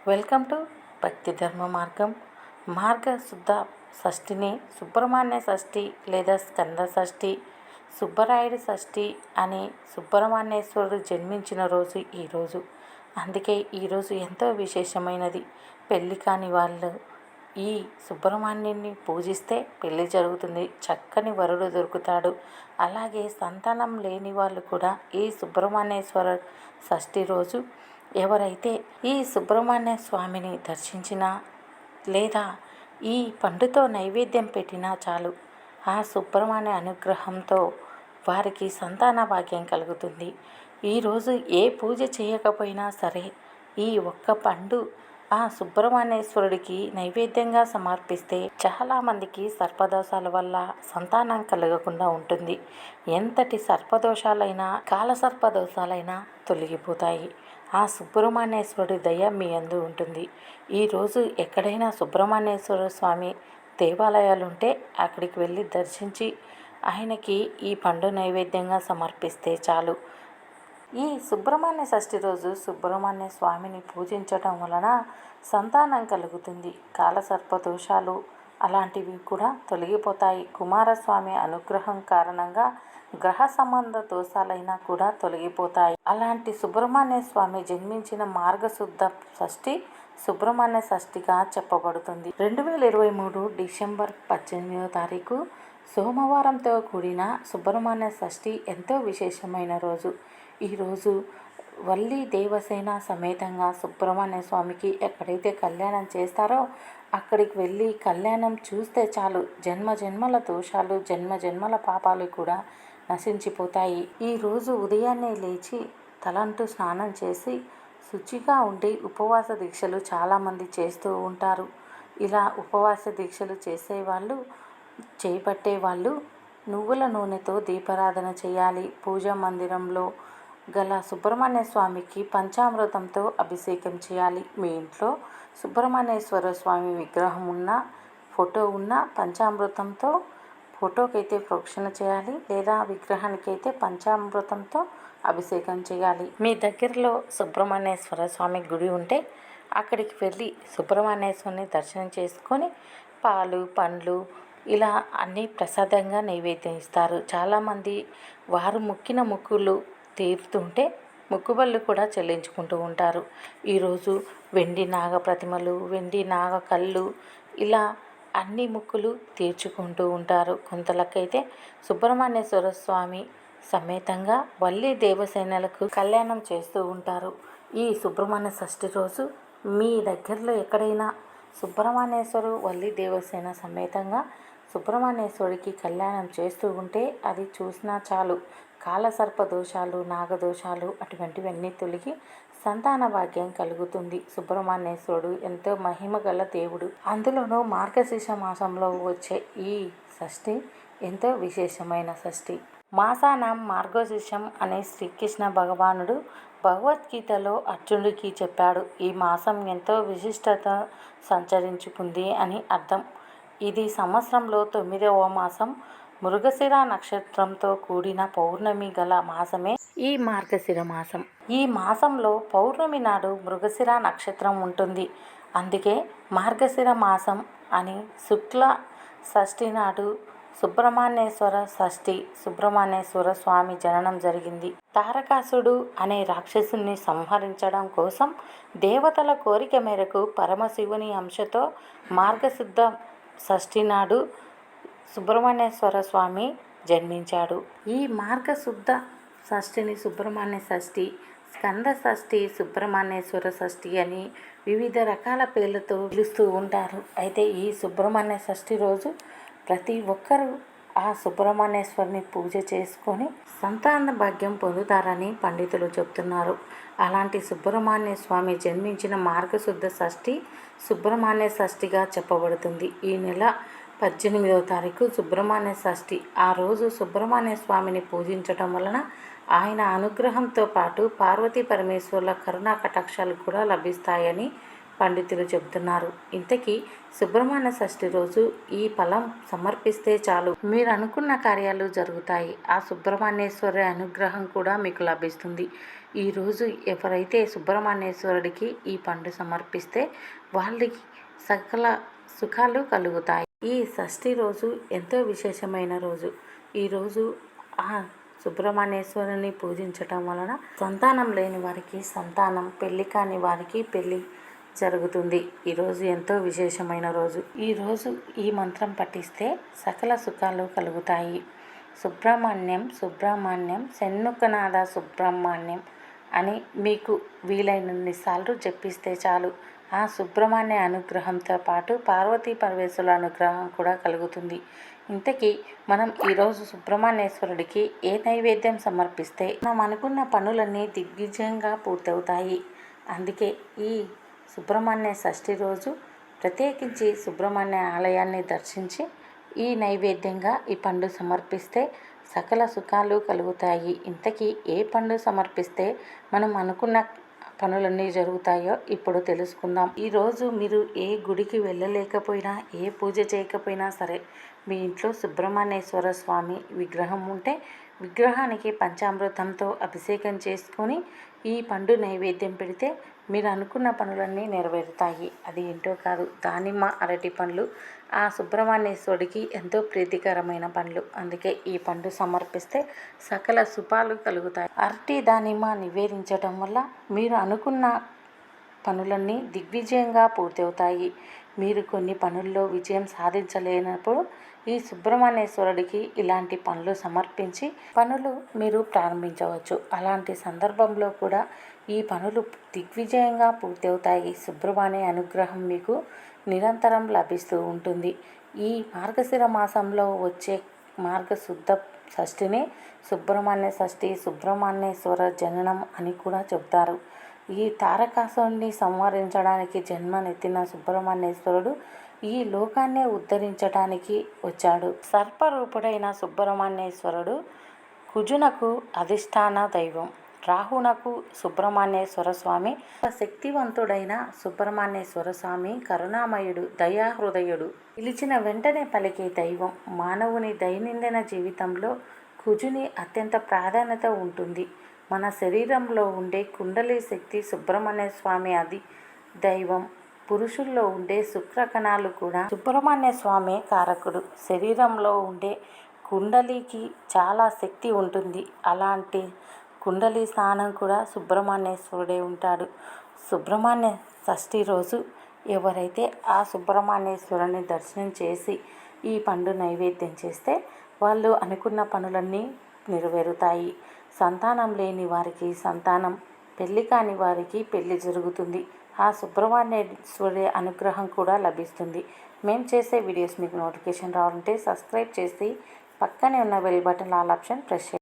Welcome to భక్తి ధర్మ మార్గం. మార్గశుద్ధ షష్ఠిని సుబ్రహ్మణ్య షష్ఠి లేదా స్కంద షష్ఠి, సుబ్బరాయుడు షష్ఠి అని సుబ్రహ్మణ్యేశ్వరుడు జన్మించిన రోజు ఈరోజు. అందుకే ఈరోజు ఎంతో విశేషమైనది. పెళ్ళి కాని వాళ్ళు ఈ సుబ్రహ్మణ్యుని పూజిస్తే పెళ్ళి జరుగుతుంది, చక్కని వరుడు దొరుకుతాడు. అలాగే సంతానం లేని వాళ్ళు కూడా ఈ సుబ్రహ్మణ్యేశ్వర షష్ఠి రోజు ఎవరైతే ఈ సుబ్రహ్మణ్య స్వామిని దర్శించినా లేదా ఈ పండుతో నైవేద్యం పెట్టినా చాలు, ఆ సుబ్రహ్మణ్య అనుగ్రహంతో వారికి సంతాన భాగ్యం కలుగుతుంది. ఈరోజు ఏ పూజ చేయకపోయినా సరే ఈ ఒక్క పండు ఆ సుబ్రహ్మణ్యేశ్వరుడికి నైవేద్యంగా సమర్పిస్తే చాలామందికి సర్పదోషాల వల్ల సంతానం కలగకుండా ఉంటుంది. ఎంతటి సర్పదోషాలైనా కాలసర్పదోషాలైనా తొలగిపోతాయి. ఆ సుబ్రహ్మణ్యేశ్వరుడి దయ మీ అందు ఉంటుంది. ఈరోజు ఎక్కడైనా సుబ్రహ్మణ్యేశ్వర స్వామి దేవాలయాలు ఉంటే అక్కడికి వెళ్ళి దర్శించి ఆయనకి ఈ పండు నైవేద్యంగా సమర్పిస్తే చాలు. ఈ సుబ్రహ్మణ్య షష్ఠి రోజు సుబ్రహ్మణ్య స్వామిని పూజించటం వలన సంతానం కలుగుతుంది. కాలసర్ప దోషాలు అలాంటివి కూడా తొలగిపోతాయి. కుమారస్వామి అనుగ్రహం కారణంగా గ్రహ సంబంధ దోషాలైనా కూడా తొలగిపోతాయి. అలాంటి సుబ్రహ్మణ్య స్వామి జన్మించిన మార్గశుద్ధ షష్ఠి సుబ్రహ్మణ్య షష్ఠిగా చెప్పబడుతుంది. 2023 డిసెంబర్ 18వ తారీఖు సోమవారంతో కూడిన సుబ్రహ్మణ్య షష్ఠి ఎంతో విశేషమైన రోజు. ఈరోజు వల్లి దేవసేన సమేతంగా సుబ్రహ్మణ్య స్వామికి ఎక్కడైతే కళ్యాణం చేస్తారో అక్కడికి వెళ్ళి కళ్యాణం చూస్తే చాలు, జన్మ జన్మల దోషాలు జన్మ జన్మల పాపాలు కూడా నశించిపోతాయి. ఈరోజు ఉదయాన్నే లేచి తలంటూ స్నానం చేసి శుచిగా ఉండి ఉపవాస దీక్షలు చాలామంది చేస్తూ ఉంటారు. ఇలా ఉపవాస దీక్షలు చేసేవాళ్ళు చేపట్టే వాళ్ళు నువ్వుల నూనెతో దీపారాధన చేయాలి. పూజా మందిరంలో గల సుబ్రహ్మణ్య స్వామికి పంచామృతంతో అభిషేకం చేయాలి. మీ ఇంట్లో సుబ్రహ్మణ్యేశ్వర స్వామి విగ్రహం ఉన్న ఫోటో ఉన్న పంచామృతంతో ఫోటోకైతే ప్రోక్షణ చేయాలి, లేదా విగ్రహానికైతే పంచామృతంతో అభిషేకం చేయాలి. మీ దగ్గరలో సుబ్రహ్మణ్యేశ్వర స్వామి గుడి ఉంటే అక్కడికి వెళ్ళి సుబ్రహ్మణ్యేశ్వరుని దర్శనం చేసుకొని పాలు పండ్లు ఇలా అన్నీ ప్రసాదంగా నైవేద్యం ఇస్తారు. చాలామంది వారు మొక్కిన మొక్కులు తీరుతుంటే మొక్కుబళ్ళు కూడా చెల్లించుకుంటూ ఉంటారు. ఈరోజు వెండి నాగ ప్రతిమలు, వెండి నాగ కళ్ళు ఇలా అన్ని మొక్కులు తీర్చుకుంటూ ఉంటారు. కొంతలకైతే సుబ్రహ్మణ్యేశ్వర స్వామి సమేతంగా వల్లి దేవసేనలకు కళ్యాణం చేస్తూ ఉంటారు. ఈ సుబ్రహ్మణ్య షష్ఠి రోజు మీ దగ్గరలో ఎక్కడైనా సుబ్రహ్మణ్యేశ్వరు వల్లి దేవసేన సమేతంగా సుబ్రహ్మణ్యేశ్వరుడికి కళ్యాణం చేస్తూ ఉంటే అది చూసినా చాలు, కాలసర్ప దోషాలు నాగదోషాలు అటువంటివన్నీ తొలగి సంతాన భాగ్యం కలుగుతుంది. సుబ్రహ్మణ్యేశ్వరుడు ఎంతో మహిమ గల దేవుడు. అందులోనూ మార్గశీర్ష మాసంలో వచ్చే ఈ షష్ఠి ఎంతో విశేషమైన షష్ఠి. మాసానం మార్గశీర్షం అని శ్రీకృష్ణ భగవానుడు భగవద్గీతలో అర్జునుడికి చెప్పాడు. ఈ మాసం ఎంతో విశిష్టత సంచరించుకుంది అని అర్థం. ఇది సంవత్సరంలో 9వ మాసం. మృగశిర నక్షత్రంతో కూడిన పౌర్ణమి గల మాసమే ఈ మార్గశిర మాసం. ఈ మాసంలో పౌర్ణమి నాడు మృగశిర నక్షత్రం ఉంటుంది. అందుకే మార్గశిర మాసం అని. శుక్ల షష్ఠి నాడు సుబ్రహ్మణ్యేశ్వర షష్ఠి, సుబ్రహ్మణ్యేశ్వర స్వామి జననం జరిగింది. తారకాసుడు అనే రాక్షసుని సంహరించడం కోసం దేవతల కోరిక మేరకు పరమశివుని అంశతో మార్గశుద్ధ షష్ఠి నాడు సుబ్రహ్మణ్యేశ్వర స్వామి జన్మించాడు. ఈ మార్గశుద్ధ షష్ఠిని సుబ్రహ్మణ్య షష్ఠి, స్కంద షష్ఠి, సుబ్రహ్మణ్యేశ్వర షష్ఠి అని వివిధ రకాల పేర్లతో పిలుస్తూ ఉంటారు. అయితే ఈ సుబ్రహ్మణ్య షష్ఠి రోజు ప్రతి ఒక్కరూ ఆ సుబ్రహ్మణ్యేశ్వరుని పూజ చేసుకొని సంతాన భాగ్యం పొందుతారని పండితులు చెప్తున్నారు. అలాంటి సుబ్రహ్మణ్య స్వామి జన్మించిన మార్గశుద్ధ షష్ఠి సుబ్రహ్మణ్య షష్ఠిగా చెప్పబడుతుంది. ఈ నెల 18వ తారీఖు సుబ్రహ్మణ్య షష్ఠి. ఆ రోజు సుబ్రహ్మణ్య స్వామిని పూజించటం వలన ఆయన అనుగ్రహంతో పాటు పార్వతీ పరమేశ్వరుల కరుణా కటాక్షాలు కూడా లభిస్తాయని పండితులు చెబుతున్నారు. ఇంతకీ సుబ్రహ్మణ్య షష్ఠి రోజు ఈ ఫలం సమర్పిస్తే చాలు, మీరు అనుకున్న కార్యాలు జరుగుతాయి. ఆ సుబ్రహ్మణ్యేశ్వరి అనుగ్రహం కూడా మీకు లభిస్తుంది. ఈరోజు ఎవరైతే సుబ్రహ్మణ్యేశ్వరుడికి ఈ పండు సమర్పిస్తే వాళ్ళకి సకల సుఖాలు కలుగుతాయి. ఈ షష్ఠి రోజు ఎంతో విశేషమైన రోజు. ఈరోజు ఆ సుబ్రహ్మణ్యేశ్వరుని పూజించటం వలన సంతానం లేని వారికి సంతానం, పెళ్లి కాని వారికి పెళ్లి జరుగుతుంది. ఈరోజు ఎంతో విశేషమైన రోజు. ఈరోజు ఈ మంత్రం పఠిస్తే సకల సుఖాలు కలుగుతాయి. సుబ్రహ్మణ్యం సుబ్రహ్మణ్యం షణ్ముఖనాథ సుబ్రహ్మణ్యం అని మీకు వీలైనన్నిసార్లు జపిస్తే చాలు. ఆ సుబ్రహ్మణ్య అనుగ్రహంతో పాటు పార్వతీ పరమేశ్వరుల అనుగ్రహం కూడా కలుగుతుంది. ఇంతకీ మనం ఈరోజు సుబ్రహ్మణ్యేశ్వరుడికి ఏ నైవేద్యం సమర్పిస్తే మనం అనుకున్న పనులన్నీ దిగ్విజయంగా పూర్తవుతాయి. అందుకే ఈ సుబ్రహ్మణ్య షష్ఠి రోజు ప్రత్యేకించి సుబ్రహ్మణ్య ఆలయాన్ని దర్శించి ఈ నైవేద్యంగా ఈ పండు సమర్పిస్తే సకల సుఖాలు కలుగుతాయి. ఇంతకీ ఏ పండు సమర్పిస్తే మనం అనుకున్న పనులన్నీ జరుగుతాయో ఇప్పుడు తెలుసుకుందాం. ఈరోజు మీరు ఏ గుడికి వెళ్ళలేకపోయినా, ఏ పూజ చేయకపోయినా సరే, మీ ఇంట్లో సుబ్రహ్మణ్యేశ్వర స్వామి విగ్రహం ఉంటే విగ్రహానికి పంచామృతంతో అభిషేకం చేసుకొని ఈ పండు నైవేద్యం పెడితే మీరు అనుకున్న పనులన్నీ నెరవేరుతాయి. అది ఏంటో కాదు, దానిమ్మ, అరటి పండ్లు ఆ సుబ్రహ్మణ్యేశ్వరుడికి ఎంతో ప్రీతికరమైన పండ్లు. అందుకే ఈ పండు సమర్పిస్తే సకల శుభాలు కలుగుతాయి. అరటి, దానిమ్మ నివేదించటం వల్ల మీరు అనుకున్న పనులన్నీ దిగ్విజయంగా పూర్తవుతాయి. మీరు కొన్ని పనుల్లో విజయం సాధించలేనప్పుడు ఈ సుబ్రహ్మణ్యేశ్వరుడికి ఇలాంటి పనులు సమర్పించి పనులు మీరు ప్రారంభించవచ్చు. అలాంటి సందర్భంలో కూడా ఈ పనులు దిగ్విజయంగా పూర్తవుతాయి. సుబ్రహ్మణ్య అనుగ్రహం మీకు నిరంతరం లభిస్తూ ఉంటుంది. ఈ మార్గశిర మాసంలో వచ్చే మార్గశుద్ధ షష్ఠిని సుబ్రహ్మణ్య షష్ఠి, సుబ్రహ్మణ్యేశ్వర జననం అని కూడా చెబుతారు. ఈ తారకాసురుడిని సంహరించడానికి జన్మనెత్తిన సుబ్రహ్మణ్యేశ్వరుడు ఈ లోకాన్నే ఉద్ధరించడానికి వచ్చాడు. సర్పరూపుడైన సుబ్రహ్మణ్యేశ్వరుడు కుజునకు అధిష్టాన దైవం. రాహునకు సుబ్రహ్మణ్యేశ్వర స్వామి శక్తివంతుడైన సుబ్రహ్మణ్యేశ్వర స్వామి కరుణామయుడు, దయాహృదయుడు, పిలిచిన వెంటనే పలికే దైవం. మానవుని దైనందిన జీవితంలో కుజుని అత్యంత ప్రాధాన్యత ఉంటుంది. మన శరీరంలో ఉండే కుండలి శక్తి సుబ్రహ్మణ్య స్వామి అది దైవం. పురుషుల్లో ఉండే శుక్రకణాలు కూడా సుబ్రహ్మణ్య స్వామి కారకుడు. శరీరంలో ఉండే కుండలికి చాలా శక్తి ఉంటుంది. అలాంటి కుండలి స్థానం కూడా సుబ్రహ్మణ్యేశ్వరుడే ఉంటాడు. సుబ్రహ్మణ్య షష్ఠి రోజు ఎవరైతే ఆ సుబ్రహ్మణ్యేశ్వరుని దర్శనం చేసి ఈ పండు నైవేద్యం చేస్తే వాళ్ళు అనుకున్న పనులన్నీ నెరవేరుతాయి. సంతానం లేని వారికి సంతానం, పెళ్లి కాని వారికి పెళ్లి జరుగుతుంది. ఆ సుబ్రహ్మణ్యేశ్వరి అనుగ్రహం కూడా లభిస్తుంది. మేము చేసే వీడియోస్ మీకు నోటిఫికేషన్ రావాలంటే సబ్స్క్రైబ్ చేసి పక్కనే ఉన్న bell button all option press చేయండి.